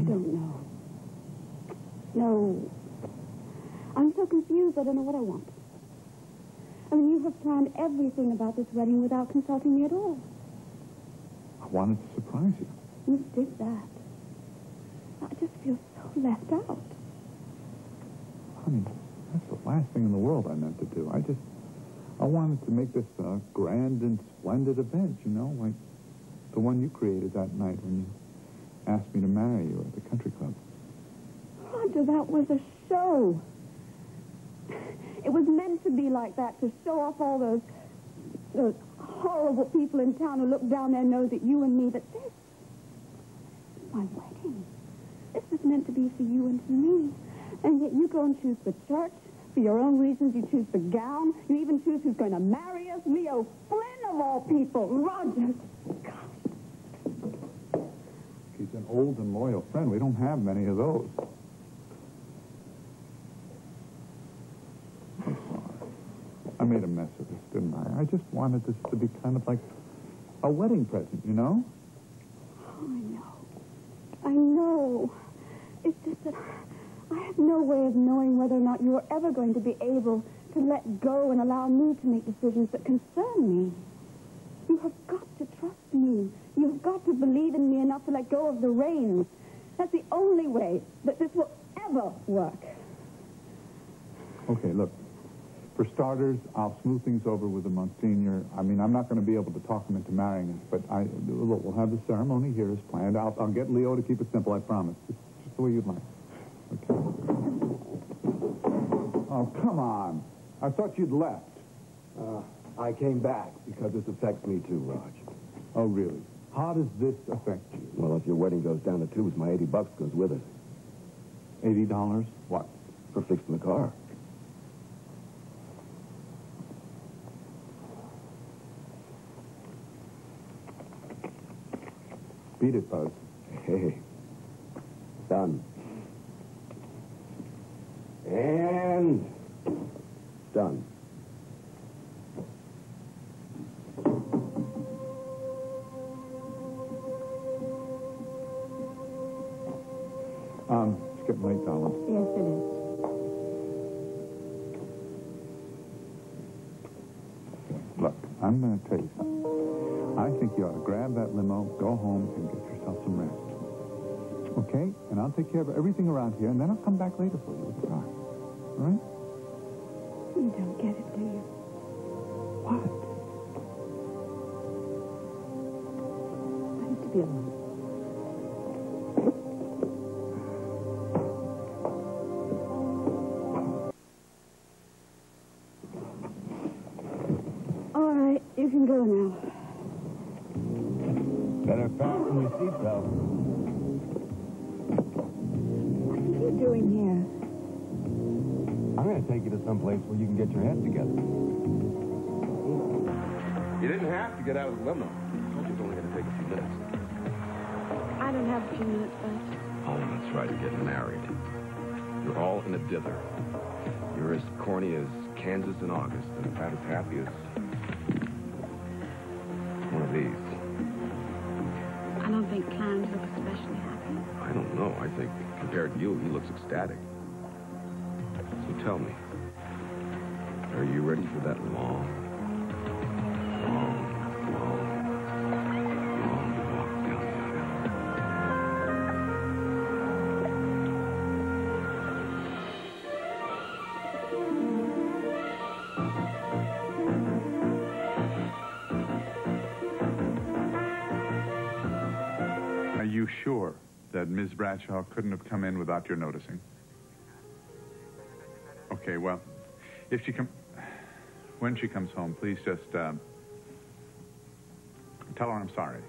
don't know. No. I'm so confused, I don't know what I want. I mean, you have planned everything about this wedding without consulting me at all. I wanted to surprise you. You did that. I just feel so left out. Honey, that's the last thing in the world I meant to do. I wanted to make this a grand and splendid event, you know, like the one you created that night when you asked me to marry you at the country club. Roger, that was a show. It was meant to be like that, to show off all those horrible people in town who look down their nose at you and me. But this is my wedding. This is meant to be for you and for me. And yet you go and choose the church. For your own reasons, you choose the gown. You even choose who's going to marry us. Leo Flynn, of all people. Roger. He's an old and loyal friend. We don't have many of those. I'm sorry. I made a mess of this, didn't I? I just wanted this to be kind of like a wedding present, you know? Oh, I know. It's just that I have no way of knowing whether or not you are ever going to be able to let go and allow me to make decisions that concern me. You have got to trust me. You've got to believe in me enough to let go of the reins. That's the only way that this will ever work. Okay, look. For starters, I'll smooth things over with the Monsignor. I mean, I'm not going to be able to talk him into marrying us, but look, we'll have the ceremony here as planned. I'll get Leo to keep it simple, I promise. Just the way you'd like. Okay. Oh, come on. I thought you'd left. I came back because this affects me too, Raj. Oh, really? How does this affect you? Well, if your wedding goes down the tubes, my $80 goes with it. $80? What? For fixing the car. Beat it, Buzz. Hey. Done. And done. It's getting late, darling. Yes, it is. Look, I'm going to tell you something. I think you ought to grab that limo, go home, and get yourself some rest. Okay? And I'll take care of everything around here, and then I'll come back later for you with the car. All right? You don't get it, do you? What? I need to be alone. All right, you can go now. Better fasten your seatbelt. What are you doing here? I'm going to take you to some place where you can get your head together. You didn't have to get out of the limo. I told you it was only going to take a few minutes. I don't have a few minutes left. Oh, that's right. You're getting married. You're all in a dither. You're as corny as Kansas in August, and about as happy as one of these. I don't think Clarence looks especially happy. I don't know. I think, compared to you, he looks ecstatic. So tell me, are you ready for that long walk down the aisle? Are you sure that Ms. Bradshaw couldn't have come in without your noticing? Okay, well, when she comes home, please just, tell her I'm sorry.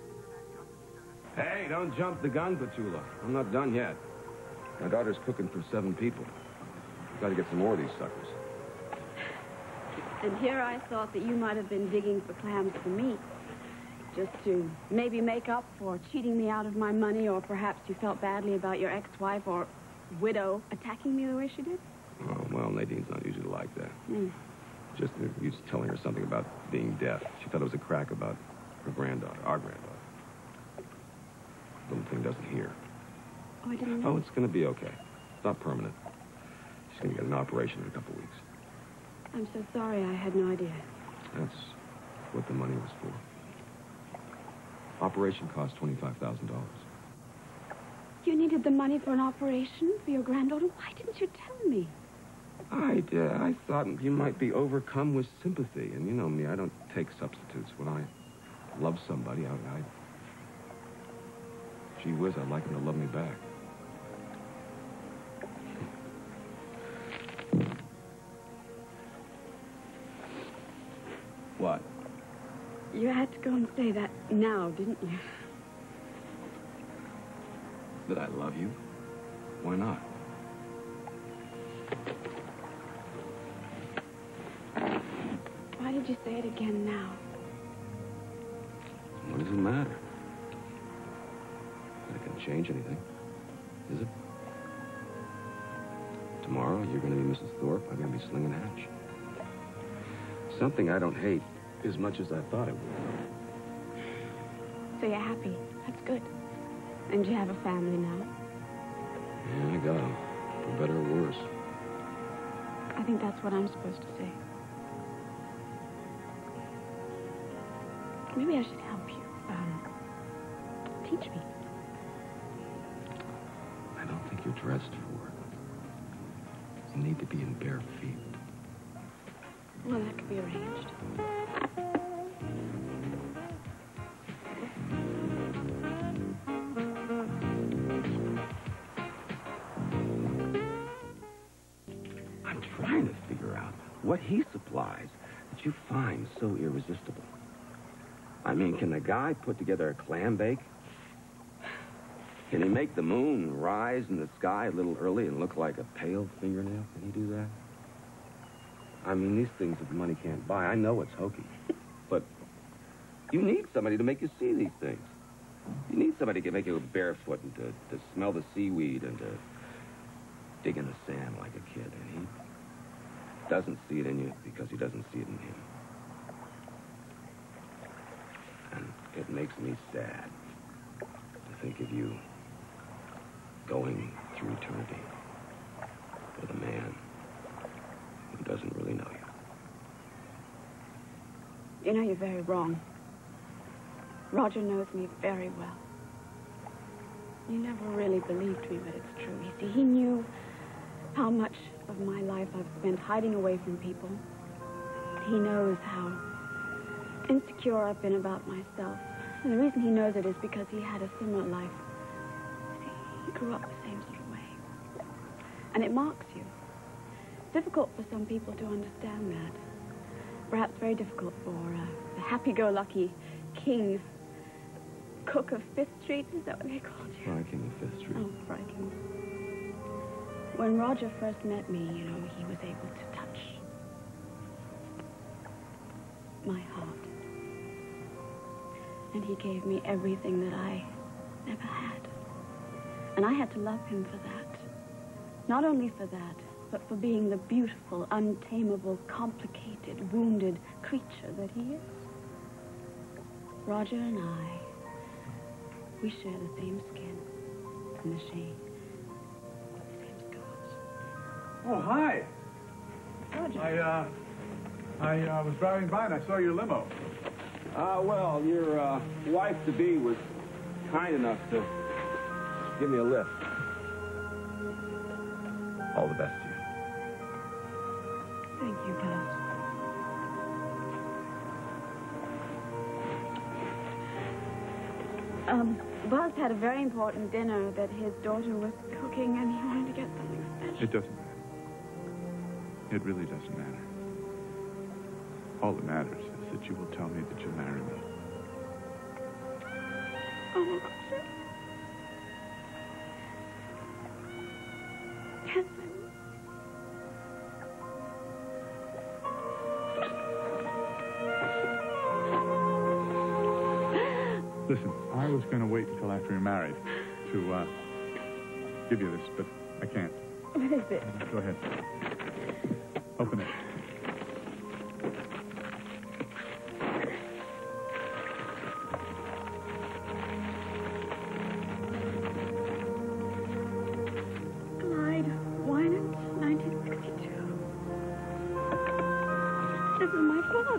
Hey, don't jump the gun, Petula. I'm not done yet. My daughter's cooking for 7 people. We've got to get some more of these suckers. And here I thought that you might have been digging for clams for me. Just to maybe make up for cheating me out of my money, or perhaps you felt badly about your ex-wife or widow attacking me the way she did. Oh, well, Nadine's not usually like that. Just you was telling her something about being deaf. She thought it was a crack about her granddaughter, our granddaughter. Little thing doesn't hear. Oh, I didn't know. Oh, it's going to be okay. It's not permanent. She's going to get an operation in a couple weeks. I'm so sorry. I had no idea. That's what the money was for. Operation cost $25,000. You needed the money for an operation for your granddaughter? Why didn't you tell me? I thought you might be overcome with sympathy. And you know me, I don't take substitutes. When I love somebody, gee whiz, I'd like them to love me back. What? You had to go and say that now, didn't you? That I love you? Why not? Why did you say it again now? What does it matter? That can change anything, is it? Tomorrow, you're going to be Mrs. Thorpe. I'm going to be slinging hatch. Something I don't hate as much as I thought it would. So you're happy. That's good. And you have a family now? Yeah, I got 'em. For better or worse. I think that's what I'm supposed to say. Maybe I should help you. Teach me. I don't think you're dressed for it. You need to be in bare feet. Well, that could be arranged. I'm trying to figure out what he supplies that you find so irresistible. I mean, can a guy put together a clam bake? Can he make the moon rise in the sky a little early and look like a pale fingernail? Can he do that? I mean, these things that money can't buy. I know it's hokey. But you need somebody to make you see these things. You need somebody to make you go barefoot and to smell the seaweed and to dig in the sand like a kid. And he doesn't see it in you because he doesn't see it in him. And it makes me sad to think of you going through eternity with a man who doesn't really know you. You know, you're very wrong. Roger knows me very well. You never really believed me, but it's true. You see, he knew how much of my life I've spent hiding away from people. He knows how insecure I've been about myself. And the reason he knows it is because he had a similar life. See, he grew up the same sort of way. And it marks you. It's difficult for some people to understand that. Perhaps very difficult for the happy-go-lucky king, cook of Fifth Street. Is that what they called you? Fry King of Fifth Street. Oh, Fry King. When Roger first met me, you know, he was able to touch my heart. And he gave me everything that I never had. And I had to love him for that. Not only for that, but for being the beautiful, untamable, complicated, wounded creature that he is. Roger and I, we share the same skin and the same scars. Oh, hi. Roger. I was driving by and I saw your limo. Well, your wife-to-be was kind enough to give me a lift. All the best to you. Thank you, Buzz. Buzz had a very important dinner that his daughter was cooking, and he wanted to get something special. It doesn't matter. It really doesn't matter. All that matters is that you will tell me that you'll marry me. Oh, Roger. Yes, I will. Listen, I was going to wait until after you're married to give you this, but I can't. What is it? Go ahead. Open it.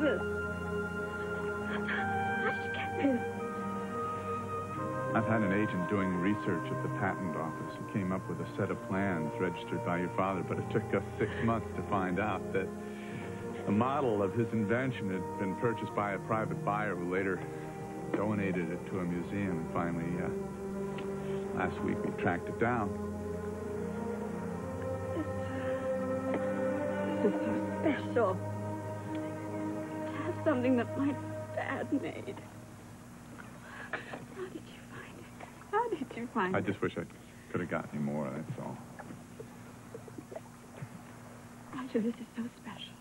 this? How did you get this? I've had an agent doing research at the patent office who came up with a set of plans registered by your father, but it took us 6 months to find out that the model of his invention had been purchased by a private buyer who later donated it to a museum. And finally, last week we tracked it down. This is so special. To have something that my dad made. How did you find it? How did you find it? I just wish I could have gotten any more, that's all. Roger, this is so special.